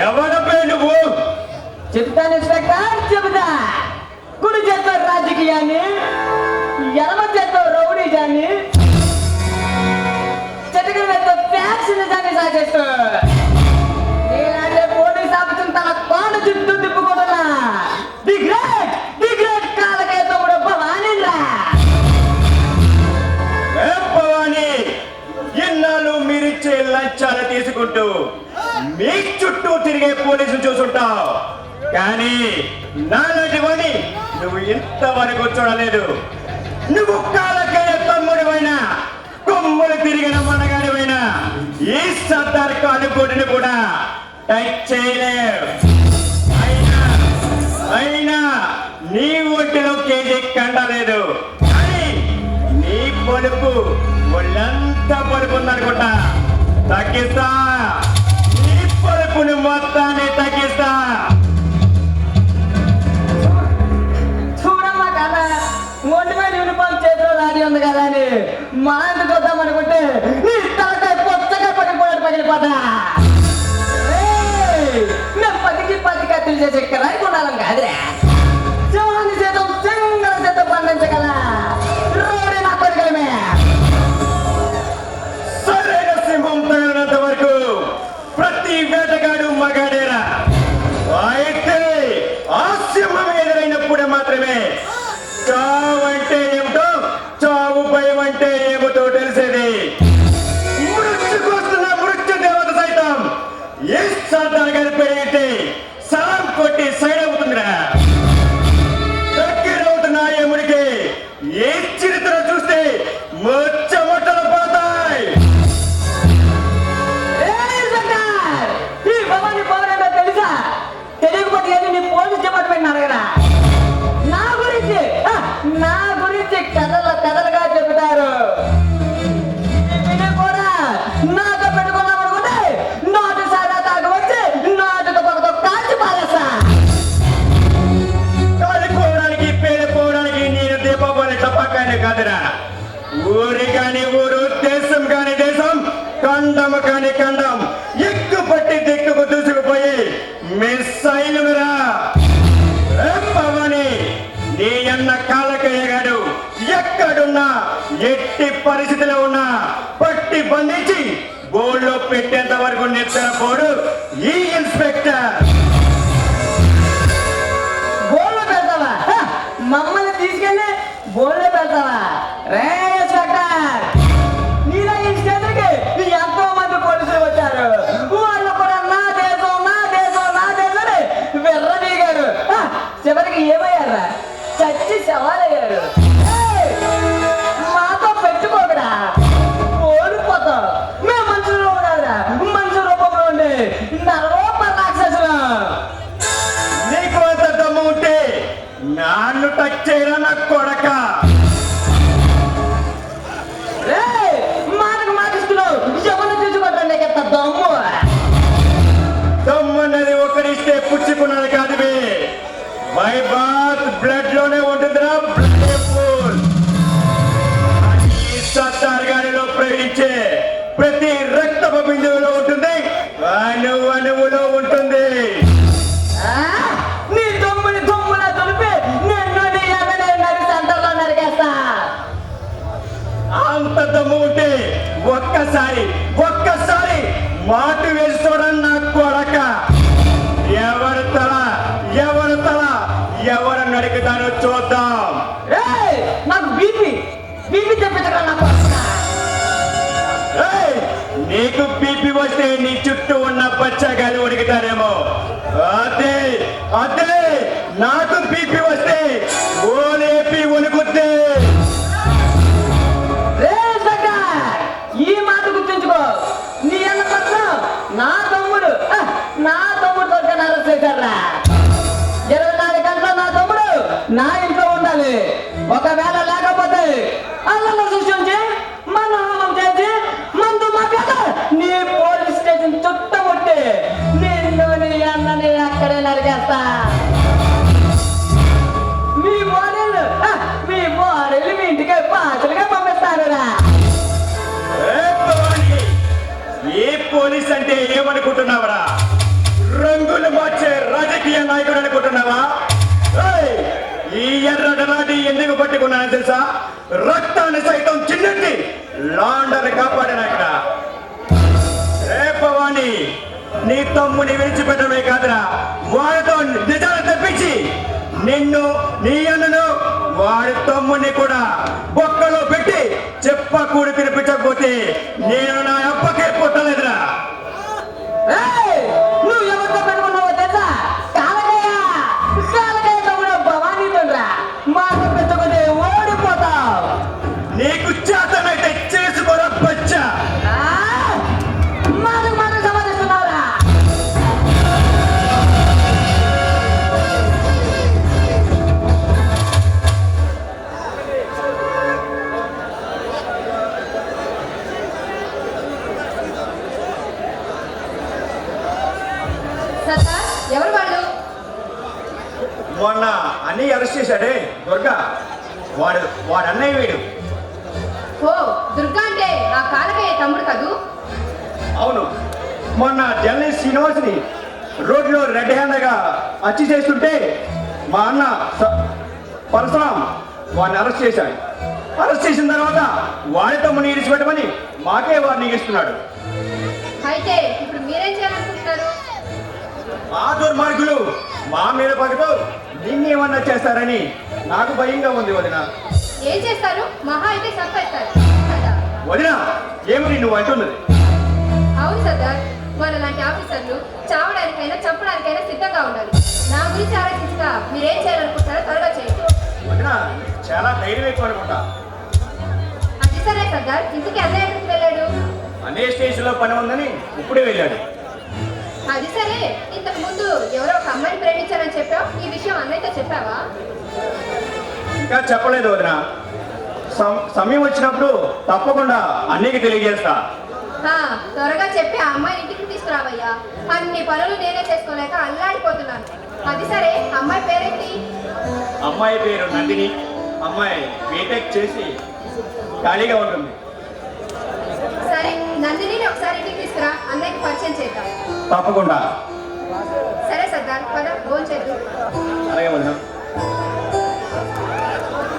ఎవడపై నువ్వు? చెప్తాను ఇన్స్పెక్టర్, చెబుతా. కుడి చేత్తో రాజకీయాన్ని, ఎడమ చేత్తో రౌడీజాన్ని, చెట్టుకుని వెళ్తూ ఫ్యాక్స్ నిజాన్ని సాగేస్తూ నేనంటే పోలీస్ ఆఫీసులు తన కోణ చుట్టూ తిప్పుకోవడా ది గ్రేట్ కాలకే తమ్ముడు భవానీరా. భవానీ, ఇన్నాళ్ళు మీరిచ్చే లంచాలు తీసుకుంటూ మీ చుట్టూ తిరిగే పోలీసులు చూసుంటావు, కానీ నాలాంటి వాణి నువ్వు ఇంతవరకు చూడలేదు. నువ్వు కాలకేయ తమ్ముడివైనా, కొమ్ములు తిరిగిన మనగాడివైనా ఈ సర్దార్ కానుకోటిని కూడా టచ్ చేయలేవు. అయినా నీ ఒంటిలో కేజీ కండలేదు, కానీ నీ పొలుపు ఒళ్ళంతా పొలుపు ఉందనుకుంటా. తగ్గిస్తా, నీ పొలుపుని మొత్తాన్ని తగ్గిస్తా. చూడమ్మా కదా, ఒంటి మీద యూనిఫామ్ చేతిలో లారీ ఉంది కదా అని మా ఇంటికి వద్దాం అనుకుంటే నీ తలకాయ పొచ్చగా పగిలిపోతా. మేము పది కత్తులు చేసే కిరాయి కొనాలం కాదురా. సింహాన్ని చేతం సింగల చేతం పండించగల రోడ్డు నా కొడుకులమే. సరైన సింహం తగినంత వరకు ప్రతి వేటగాడు మగాడేరా. అయితే ఆ సింహం ఎదురైనప్పుడే మాత్రమే చావు అంటే ఏమిటో, చావు భయం అంటే ఏమిటో తెలిసేది. మృత్యుకొస్తున్న మృత్యు దేవత సైతం ఏ సర్దార్ గారి పెరిగితే సలాం కొట్టి సైడ్ అవుతుందిరా. దగ్గరవుతున్న ఏముడికి ఏ చరిత్ర చూస్తే మొట్టలు పోతాయి. ఈ భవాని పవర్ ఏంటో తెలుసా? తెలియకపోతే ఏంటి నీ పోలీస్ డిపార్ట్మెంట్ అడగరా? నా గురించి కథలుగా చెబుతారు. కూడా నాతో పెట్టుకున్నాం అనుకుంటే నోటు సారా తాగు వచ్చి నోటుతో పక్కతో కాల్చి పారేస్తా. కాలిపోవడానికి పేలిపోవడానికి నేను దీపావళి తప్పకాన్ని కాదురా. ఊరి కాని ఊరు, దేశం కాని దేశం, ఖండం కాని ఖండం ఎక్కుపట్టి దిక్కుకు దూసుకుపోయి మిస్సైలురా. పవని, నీ అన్న కాలకయ్యగాడు ఎక్కడున్నా, ఎట్టి పరిస్థితిలో ఉన్నా పట్టి బంధించి బోర్డులో పెట్టేంత వరకు నిద్రపోడు ఈ ఇన్స్పెక్టర్. బోర్లో పెడతావా? మమ్మల్ని తీసుకెళ్ళి బోర్లో పెడతావా? రే ఇన్స్పెక్టర్, నీలా ఈ స్టేషన్కి ఎంతో మంది పోలీసులు వచ్చారు. వాళ్ళు కూడా నా దేశం అని వెర్రదీగారు. చివరికి ఏమయ్యారా? చచ్చి సవాలయ్యారు. మాతో పెట్టుకోకడా, ఓడిపోతాం. మేము మనుషుల్లో ఉండాలిరా, మనుషుల రూపంలో ఉండి నరరూప రాక్షసులు. నీకు అంత దమ్ము ఉంటే నాన్ను టచ్ చేయరా నా కొడక. మాటిస్తున్నావు, ఎవరిని తీసుకుంటారు నీకు ఎంత దమ్ము? దమ్ము అన్నది ఒకరిస్తే పుచ్చుకున్నది కాదు. మై బాత్ బ్లడ్ లోనే ఉంటుందిరా. సర్దార్ గారిలో ప్రవహించే ప్రతి రక్తపు బిందువులో ఉంటుంది, అణువులో ఉంటుంది. నీ దమ్ములా తొలిపి నిన్ను నీ అన్ననే సెంటర్లో నరికేస్తా. అంత దమ్ము ఉంటే ఒక్కసారి మాటు వేసి చూడండి నా కొడక. ఎవరు తల ఎవరు నడుకుతారో చూద్దాం. నాకు బీపీ తెప్పించరా నా నీకు బీపీ వస్తే నీ చుట్టూ ఉన్న బచ్చగాలు ఉడుకుతారేమో. అదే నాకు బీపీ వస్తే ఓలేపి ఉనుకుద్ది. ఈ మాట గుర్తుంచుకో. నీ అన్న పట్ల నా తమ్ముడు దొరికిన అరెస్ట్ చేశారా? 24 గంటలు నా తమ్ముడు నా ఇంట్లో ఉండాలి. ఒకవేళ లేకపోతే అల్లంలో సృష్టించి మన హోమం చేసి మందు మాట్లాడ నీ పోలీస్ స్టేషన్ చుట్టముట్టి నిన్ను నీ అన్నని అక్కడే నరికేస్తా. మీ బోడీలు మీ ఇంటికి పాటలుగా పంపిస్తానురా. ఏ పోలీస్ అంటే ఏమనుకుంటున్నావరా? అనుకున్నావా? ఏయ్, ఈ ఎర్రటి ఎందుకు పట్టుకున్నానని తెలుసా? రక్తాన్ని సైతం చిన్నటి లాండర్ కాపాడాను అక్కడ. రేపవాణి నీ తమ్ముని విడిచిపెట్టడమే కాదురా, వాడితో నిజాలు తెప్పించి నిన్ను నీ అన్నను వాడి తమ్ముని కూడా బొక్కలో పెట్టి చెప్పకూడి తినిపించకపోతే నేను నా అప్పకే పుట్టలేదురా. ఏయ్, నువ్వు ఎవరితో పెట్టుకున్నావో తెలుసా? కాలకయ్య తమ్ముడు భవానీతోరా. మాట పెట్టుకుంటే ఓడిపోతావు. నీకు చేతనైతే చేసుకోరా బచ్చా. మాటకు మాటకు సమాధిస్తున్నావురా. సర్దార్, ఎవరు వాళ్ళు? మొన్న అన్నయ్య అరెస్ట్ చేశాడే దుర్గా, వాడు అన్నయ్య వీడు. ఓ, దుర్గా అంటే ఆ కాలకయ్య తమ్ముడు కదూ? అవును, మొన్న జర్నలిస్ట్ శ్రీనివాస్ని రోడ్లో రెడ్ హ్యాండ్గా హత్య చేస్తుంటే మా అన్న పరశురాం వాడిని అరెస్ట్ చేశాడు. అరెస్ట్ చేసిన తర్వాత వాడి తమ్ముని ఇడిచిపెట్టమని మాకే వారిని ఇస్తున్నాడు. అయితే ఇప్పుడు మీరేం చేయాలనుకుంటున్నారు? ఆ దుర్మార్గులు మా మీద పగతో నిన్నేమన్నా చేస్తారని నాకు భయంగా ఉంది వదిన. ఏం చేస్తారు? మహా అయితే చంపేస్తారు కదా. వదిన, ఏమిటి నువ్వు అంటున్నది? అవును సర్దార్, మన లాంటి ఆఫీసర్లు చావడానికైనా చంపడానికైనా సిద్ధంగా ఉండాలి. నా గురించి ఆలోచించగా మీరేం చేయాలనుకుంటారో త్వరగా చేయండి. వదిన, చాలా ధైర్యం ఎక్కువ అనుకుంటా. అది సరే సర్దార్, ఇంటికి అన్నయ్య ఎక్కడికి వెళ్ళాడు? అనే స్టేషన్లో పని ఉందని ఇప్పుడే వెళ్ళాడు. అది సరే, ఇంతకు ముందు ఎవరో ఒక అమ్మాయిని ప్రేమించారని చెప్పావు. ఈ విషయం అన్నయ్యతో చెప్పావా? ఇంకా చెప్పలేదు వదిన. సమయం వచ్చినప్పుడు తప్పకుండా అన్నీకి తెలియజేస్తా. త్వరగా చెప్పి ఆ అమ్మాయిని ఇంటికి తీసుకురావయ్యా. అన్ని పనులు నేనే చేసుకోలేక అల్లాడిపోతున్నాను. అది సరే, అమ్మాయి పేరేంటి? అమ్మాయి పేరు నందిని. అమ్మాయి బీటెక్ చేసి ఖాళీగా ఉంటుంది. సరే, నందిని ఒకసారి ఇంటికి తీసుకురా, అన్నయ్యకి పరిచయం చేద్దాం. తప్పకుండా. సరే సర్దార్, పద భోంచేద్దాం. అలాగే వదిన.